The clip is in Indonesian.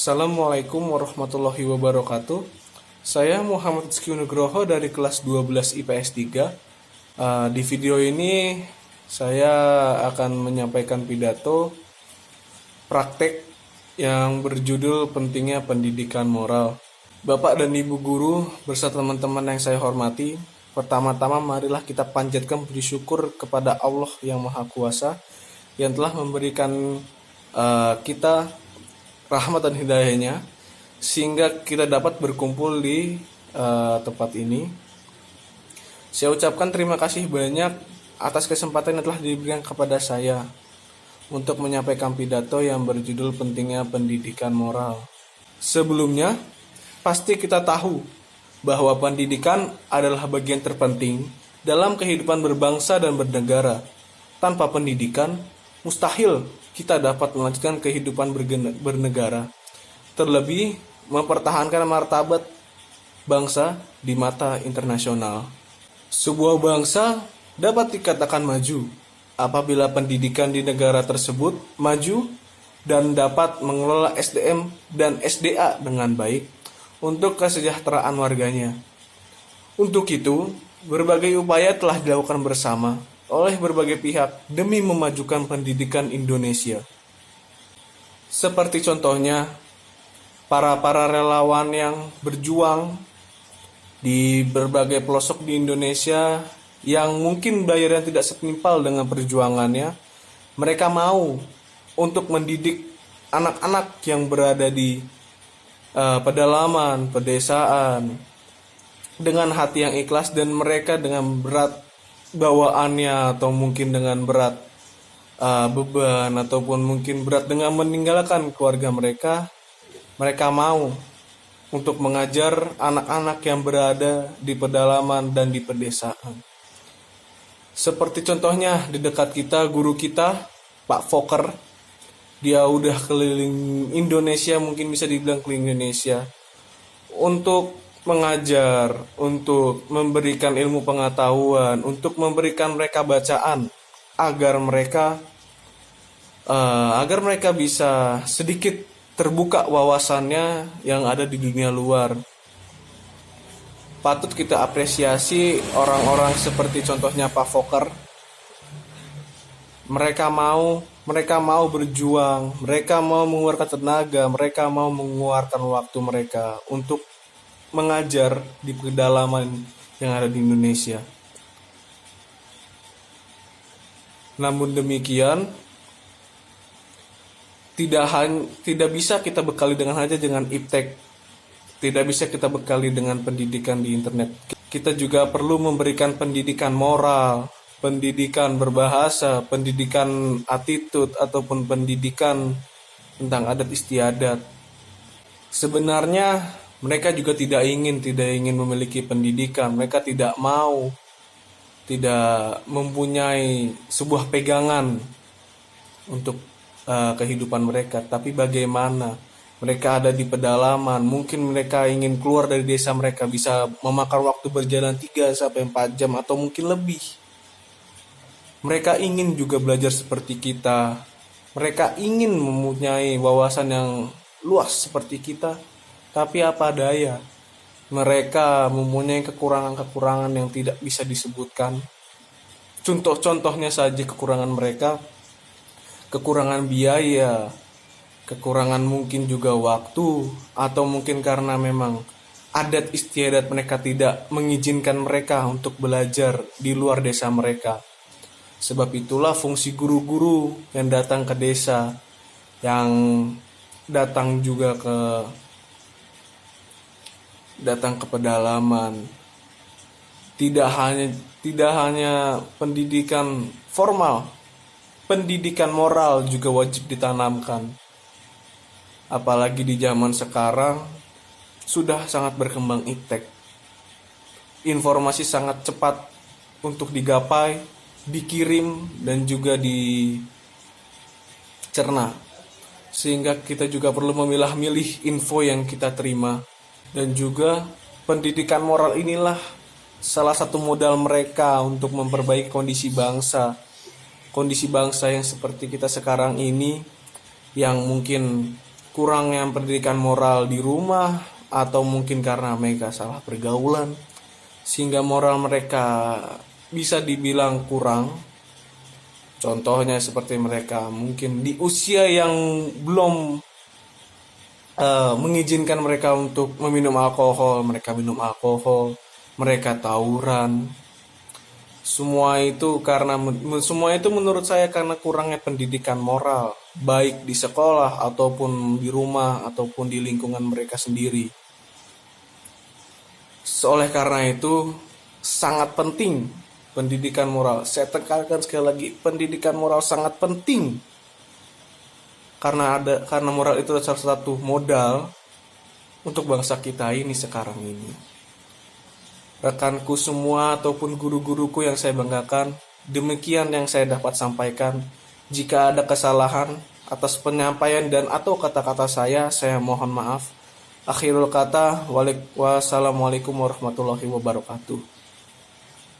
Assalamualaikum warahmatullahi wabarakatuh. Saya Muhammad Rizky Nugroho dari kelas 12 IPS 3. Di video ini saya akan menyampaikan pidato praktek yang berjudul pentingnya pendidikan moral. Bapak dan Ibu guru beserta teman-teman yang saya hormati, pertama-tama marilah kita panjatkan puji syukur kepada Allah yang Maha Kuasa yang telah memberikan kita rahmat dan hidayahnya sehingga kita dapat berkumpul di tempat ini. Saya ucapkan terima kasih banyak atas kesempatan yang telah diberikan kepada saya untuk menyampaikan pidato yang berjudul pentingnya pendidikan moral. Sebelumnya, pasti kita tahu bahwa pendidikan adalah bagian terpenting dalam kehidupan berbangsa dan bernegara. Tanpa pendidikan, mustahil kita dapat melanjutkan kehidupan bernegara, terlebih mempertahankan martabat bangsa di mata internasional. Sebuah bangsa dapat dikatakan maju apabila pendidikan di negara tersebut maju dan dapat mengelola SDM dan SDA dengan baik untuk kesejahteraan warganya. Untuk itu, berbagai upaya telah dilakukan bersama oleh berbagai pihak demi memajukan pendidikan Indonesia. Seperti contohnya, para relawan yang berjuang di berbagai pelosok di Indonesia yang mungkin bayaran tidak setimpal dengan perjuangannya, mereka mau untuk mendidik anak-anak yang berada di pedalaman, pedesaan, dengan hati yang ikhlas dan mereka dengan berat bawaannya atau mungkin dengan berat beban ataupun mungkin berat dengan meninggalkan keluarga mereka mau untuk mengajar anak-anak yang berada di pedalaman dan di pedesaan. Seperti contohnya di dekat kita, guru kita Pak Fokker, dia udah keliling Indonesia, mungkin bisa dibilang keliling Indonesia untuk mengajar, untuk memberikan ilmu pengetahuan, untuk memberikan mereka bacaan agar mereka bisa sedikit terbuka wawasannya yang ada di dunia luar. Patut kita apresiasi orang-orang seperti contohnya Pak Fokker. Mereka mau berjuang, mereka mau mengeluarkan tenaga, mereka mau mengeluarkan waktu mereka untuk mengajar di pedalaman yang ada di Indonesia. Namun demikian, tidak bisa kita bekali dengan iptek, tidak bisa kita bekali dengan pendidikan di internet. Kita juga perlu memberikan pendidikan moral, pendidikan berbahasa, pendidikan attitude ataupun pendidikan tentang adat istiadat. Sebenarnya mereka juga tidak ingin memiliki pendidikan. Mereka tidak mempunyai sebuah pegangan untuk kehidupan mereka. Tapi bagaimana? Mereka ada di pedalaman. Mungkin mereka ingin keluar dari desa mereka, bisa memakan waktu berjalan 3-4 jam atau mungkin lebih. Mereka ingin juga belajar seperti kita. Mereka ingin mempunyai wawasan yang luas seperti kita. Tapi apa daya, mereka mempunyai kekurangan-kekurangan yang tidak bisa disebutkan. Contohnya saja kekurangan mereka, kekurangan biaya, kekurangan mungkin juga waktu, atau mungkin karena memang adat istiadat mereka tidak mengizinkan mereka untuk belajar di luar desa mereka. Sebab itulah fungsi guru-guru yang datang ke desa, yang datang juga datang ke pedalaman. Tidak hanya pendidikan formal, pendidikan moral juga wajib ditanamkan. Apalagi di zaman sekarang sudah sangat berkembang iptek. Informasi sangat cepat untuk digapai, dikirim dan juga dicerna. Sehingga kita juga perlu memilah-milih info yang kita terima. Dan juga pendidikan moral inilah salah satu modal mereka untuk memperbaiki kondisi bangsa. Kondisi bangsa yang seperti kita sekarang ini, yang mungkin kurangnya pendidikan moral di rumah, atau mungkin karena mereka salah pergaulan, sehingga moral mereka bisa dibilang kurang. Contohnya seperti mereka mungkin di usia yang belum mengizinkan mereka untuk meminum alkohol, mereka minum alkohol, mereka tawuran. Semua itu menurut saya karena kurangnya pendidikan moral, baik di sekolah ataupun di rumah ataupun di lingkungan mereka sendiri. Oleh karena itu sangat penting pendidikan moral. Saya tekankan sekali lagi, pendidikan moral sangat penting karena moral itu adalah salah satu modal untuk bangsa kita ini sekarang ini. Rekanku semua ataupun guru-guruku yang saya banggakan, demikian yang saya dapat sampaikan. Jika ada kesalahan atas penyampaian dan atau kata-kata saya mohon maaf. Akhirul kata, wassalamualaikum warahmatullahi wabarakatuh.